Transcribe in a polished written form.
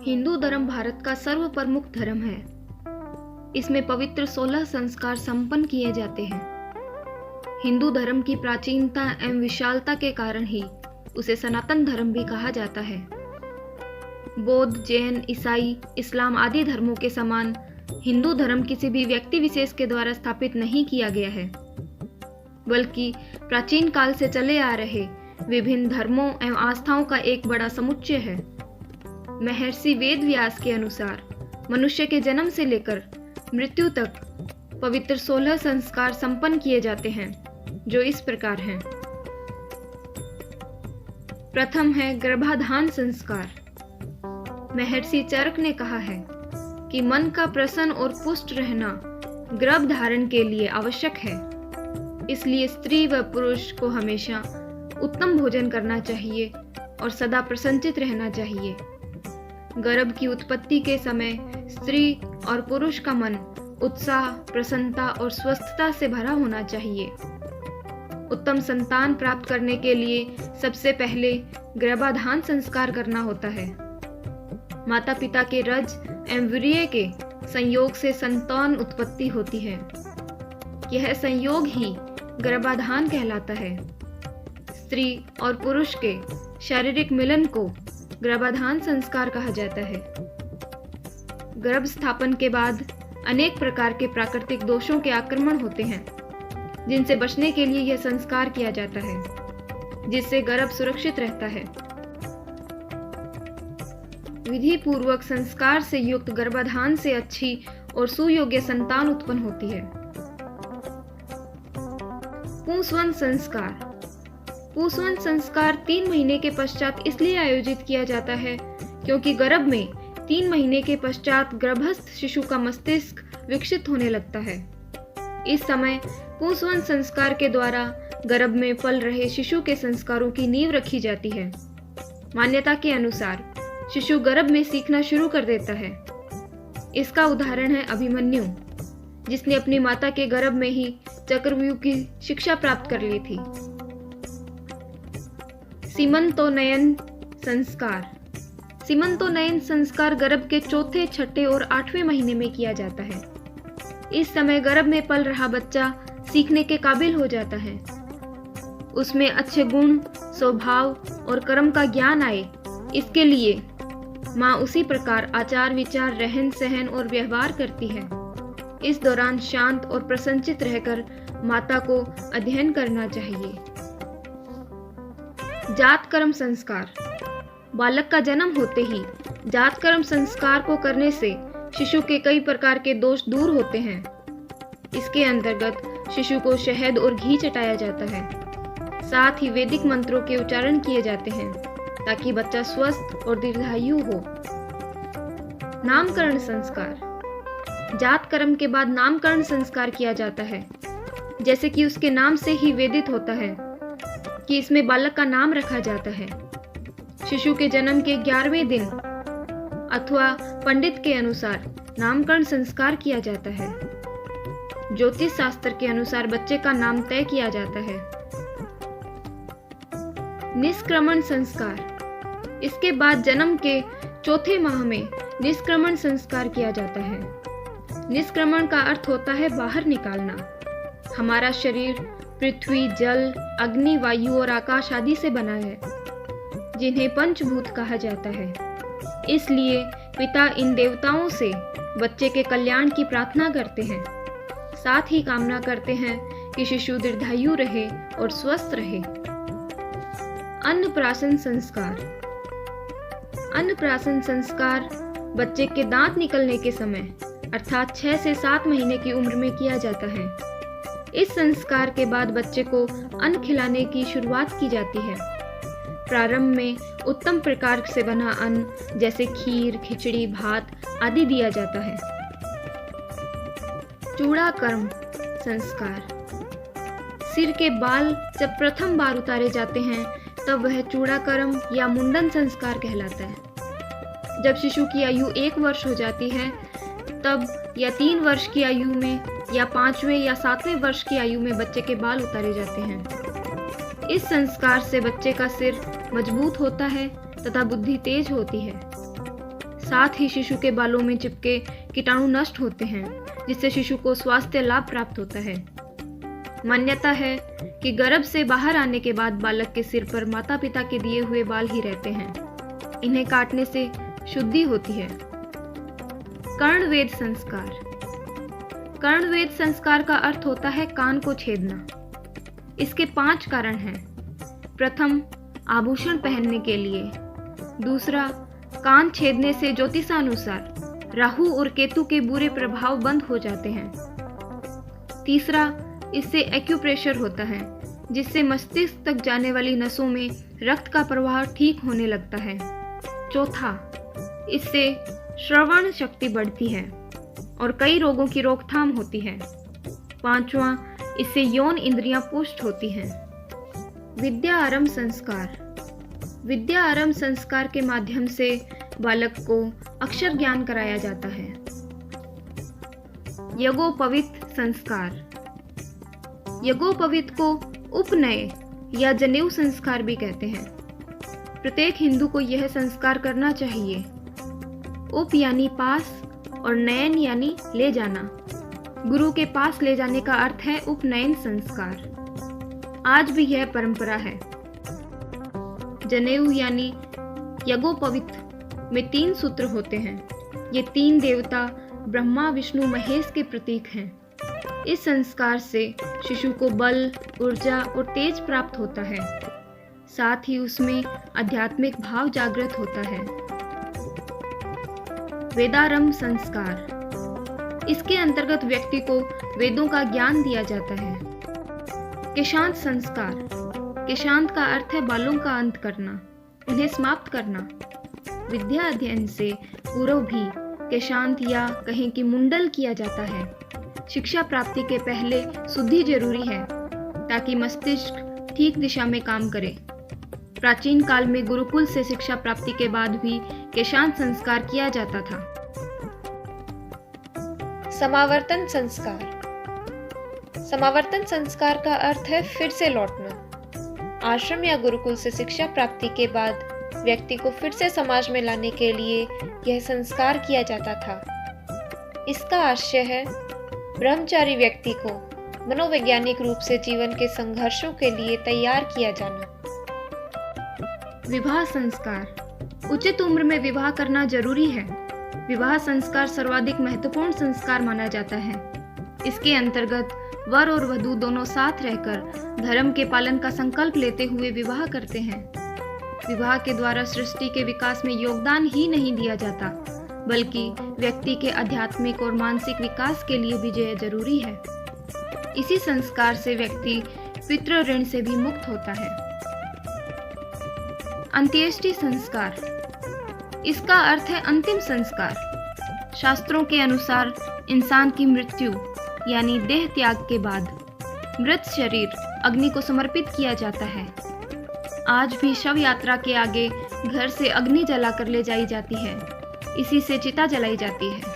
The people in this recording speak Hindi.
हिंदू धर्म भारत का सर्व प्रमुख धर्म है। इसमें पवित्र 16 संस्कार संपन्न किए जाते हैं। हिंदू धर्म की प्राचीनता एवं विशालता के कारण ही उसे सनातन धर्म भी कहा जाता है। बौद्ध, जैन, ईसाई, इस्लाम आदि धर्मों के समान हिंदू धर्म किसी भी व्यक्ति विशेष के द्वारा स्थापित नहीं किया गया है, बल्कि प्राचीन काल से चले आ रहे विभिन्न धर्मों एवं आस्थाओं का एक बड़ा समुच्चय है। महर्षि वेद व्यास के अनुसार मनुष्य के जन्म से लेकर मृत्यु तक पवित्र 16 संस्कार संपन्न किए जाते हैं, जो इस प्रकार हैं। प्रथम है गर्भाधान संस्कार। महर्षि चरक ने कहा है कि मन का प्रसन्न और पुष्ट रहना गर्भ धारण के लिए आवश्यक है। इसलिए स्त्री व पुरुष को हमेशा उत्तम भोजन करना चाहिए और सदा प्रसन्नचित रहना चाहिए। गर्भ की उत्पत्ति के समय स्त्री और पुरुष का मन उत्साह, प्रसन्नता और स्वस्थता से भरा होना चाहिए। उत्तम संतान प्राप्त करने के लिए सबसे पहले गर्भाधान संस्कार करना होता है। माता पिता के रज एवं वीर्य के संयोग से संतान उत्पत्ति होती है। यह संयोग ही गर्भाधान कहलाता है। स्त्री और पुरुष के शारीरिक मिलन को गर्भाधान संस्कार कहा जाता है। गर्भ स्थापन के बाद अनेक प्रकार के प्राकृतिक दोषों के आक्रमण होते हैं, जिनसे बचने के लिए यह संस्कार किया जाता है, जिससे गर्भ सुरक्षित रहता है। विधि पूर्वक संस्कार से युक्त गर्भाधान से अच्छी और सुयोग्य संतान उत्पन्न होती है। पुंसवन संस्कार। पुंसवन संस्कार 3 महीने के पश्चात इसलिए आयोजित किया जाता है क्योंकि गर्भ में 3 महीने के पश्चात गर्भस्थ शिशु का मस्तिष्क विकसित होने लगता है। इस समय पुंसवन संस्कार के द्वारा गर्भ में पल रहे शिशु के संस्कारों की नींव रखी जाती है। मान्यता के अनुसार शिशु गर्भ में सीखना शुरू कर देता है। इसका उदाहरण है अभिमन्यु, जिसने अपनी माता के गर्भ में ही चक्रव्यूह की शिक्षा प्राप्त कर ली थी। सीमंतोन्नयन संस्कार। सीमंतोन्नयन संस्कार गर्भ के चौथे, छठे और 8वें महीने में किया जाता है। इस समय गर्भ में पल रहा बच्चा सीखने के काबिल हो जाता है। उसमें अच्छे गुण, स्वभाव और कर्म का ज्ञान आए, इसके लिए माँ उसी प्रकार आचार विचार, रहन सहन और व्यवहार करती है। इस दौरान शांत और प्रसन्नचित रहकर माता को अध्ययन करना चाहिए। जात कर्म संस्कार। बालक का जन्म होते ही जात कर्म संस्कार को करने से शिशु के कई प्रकार के दोष दूर होते हैं। इसके अंतर्गत शिशु को शहद और घी चटाया जाता है। साथ ही वैदिक मंत्रों के उच्चारण किए जाते हैं ताकि बच्चा स्वस्थ और दीर्घायु हो। नामकरण संस्कार। जात कर्म के बाद नामकरण संस्कार किया जाता है, जैसे कि उसके नाम से ही वेदित होता है कि इसमें बालक का नाम रखा जाता है। शिशु के जन्म के 11वें दिन अथवा पंडित के अनुसार नामकरण संस्कार किया जाता है। ज्योतिष शास्त्र के अनुसार बच्चे का नाम तय किया जाता है। निष्क्रमण संस्कार। इसके बाद जन्म के चौथे माह में निष्क्रमण संस्कार किया जाता है। निष्क्रमण का अर्थ होता है बाहर निकालना। हमारा शरीर पृथ्वी, जल, अग्नि, वायु और आकाश आदि से बना है, जिन्हें पंचभूत कहा जाता है। इसलिए पिता इन देवताओं से बच्चे के कल्याण की प्रार्थना करते हैं। साथ ही कामना करते हैं कि शिशु दीर्घायु रहे और स्वस्थ रहे। अन्नप्राशन संस्कार। अन्नप्राशन संस्कार बच्चे के दांत निकलने के समय अर्थात 6 से 7 महीने की उम्र में किया जाता है। इस संस्कार के बाद बच्चे को अन्न खिलाने की शुरुआत की जाती है। प्रारंभ में उत्तम प्रकार से बना अन्न जैसे खीर, खिचड़ी, भात आदि दिया जाता है। चूड़ाकर्म संस्कार। सिर के बाल जब प्रथम बार उतारे जाते हैं तब वह चूड़ाकर्म या मुंडन संस्कार कहलाता है। जब शिशु की आयु 1 वर्ष हो जाती है तब या 3 वर्ष की आयु में या 5वें या 7वें वर्ष की आयु में बच्चे के बाल उतारे जाते हैं। इस संस्कार से बच्चे का सिर मजबूत होता है तथा बुद्धि तेज होती है। साथ ही शिशु के बालों में चिपके कीटाणु नष्ट होते हैं, जिससे शिशु को स्वास्थ्य लाभ प्राप्त होता है। मान्यता है कि गर्भ से बाहर आने के बाद बालक के सिर पर माता पिता के दिए हुए बाल ही रहते हैं। इन्हें काटने से शुद्धि होती है। कर्णवेद संस्कार। कर्णवेद संस्कार का अर्थ होता है कान को छेदना। इसके 5 कारण हैं। प्रथम, आभूषण पहनने के लिए। दूसरा, कान छेदने से ज्योतिषानुसार राहु और केतु के बुरे प्रभाव बंद हो जाते हैं। तीसरा, इससे एक्यूप्रेशर होता है, जिससे मस्तिष्क तक जाने वाली नसों में रक्त का प्रवाह ठीक होने लगता है। चौथा, इससे श्रवण शक्ति बढ़ती है और कई रोगों की रोकथाम होती है। पांचवा, इससे यौन इंद्रियां पुष्ट होती हैं। विद्या आरंभ संस्कार। विद्या आरंभ संस्कार के माध्यम से बालक को अक्षर ज्ञान कराया जाता है। यज्ञोपवीत संस्कार। यज्ञोपवीत को उपनय या जनेऊ संस्कार भी कहते हैं। प्रत्येक हिंदू को यह संस्कार करना चाहिए। उप यानी पास और नयन यानी ले जाना। गुरु के पास ले जाने का अर्थ है उपनयन संस्कार। आज भी यह परंपरा है। जनेऊ यानी यज्ञोपवीत में 3 सूत्र होते हैं। ये 3 देवता ब्रह्मा, विष्णु, महेश के प्रतीक हैं। इस संस्कार से शिशु को बल, ऊर्जा और तेज प्राप्त होता है। साथ ही उसमें आध्यात्मिक भाव जागृत होता है। वेदारंभ संस्कार। इसके अंतर्गत व्यक्ति को वेदों का ज्ञान दिया जाता है। केशांत संस्कार। केशांत का अर्थ है बालों का अंत करना, उन्हें समाप्त करना। विद्या अध्ययन से पूर्व भी केशांत या कहें कि मुंडल किया जाता है। शिक्षा प्राप्ति के पहले शुद्धि जरूरी है, ताकि मस्तिष्क ठीक दिशा में काम करे। प्राचीन काल में गुरुकुल से शिक्षा प्राप्ति के बाद भी केशांत संस्कार किया जाता था। समावर्तन संस्कार। समावर्तन संस्कार का अर्थ है फिर से लौटना। आश्रम या गुरुकुल से शिक्षा प्राप्ति के बाद व्यक्ति को फिर से समाज में लाने के लिए यह संस्कार किया जाता था। इसका आशय है ब्रह्मचारी व्यक्ति को मनोवैज्ञानिक रूप से जीवन के संघर्षों के लिए तैयार किया जाना। विवाह संस्कार। उचित उम्र में विवाह करना जरूरी है। विवाह संस्कार सर्वाधिक महत्वपूर्ण संस्कार माना जाता है। इसके अंतर्गत वर और वधू दोनों साथ रहकर धर्म के पालन का संकल्प लेते हुए विवाह करते हैं। विवाह के द्वारा सृष्टि के विकास में योगदान ही नहीं दिया जाता, बल्कि व्यक्ति के आध्यात्मिक और मानसिक विकास के लिए भी यह जरूरी है। इसी संस्कार से व्यक्ति पितृ ऋण से भी मुक्त होता है। अंत्येष्टि संस्कार। इसका अर्थ है अंतिम संस्कार। शास्त्रों के अनुसार इंसान की मृत्यु यानी देह त्याग के बाद मृत शरीर अग्नि को समर्पित किया जाता है। आज भी शव यात्रा के आगे घर से अग्नि जलाकर ले जाई जाती है। इसी से चिता जलाई जाती है।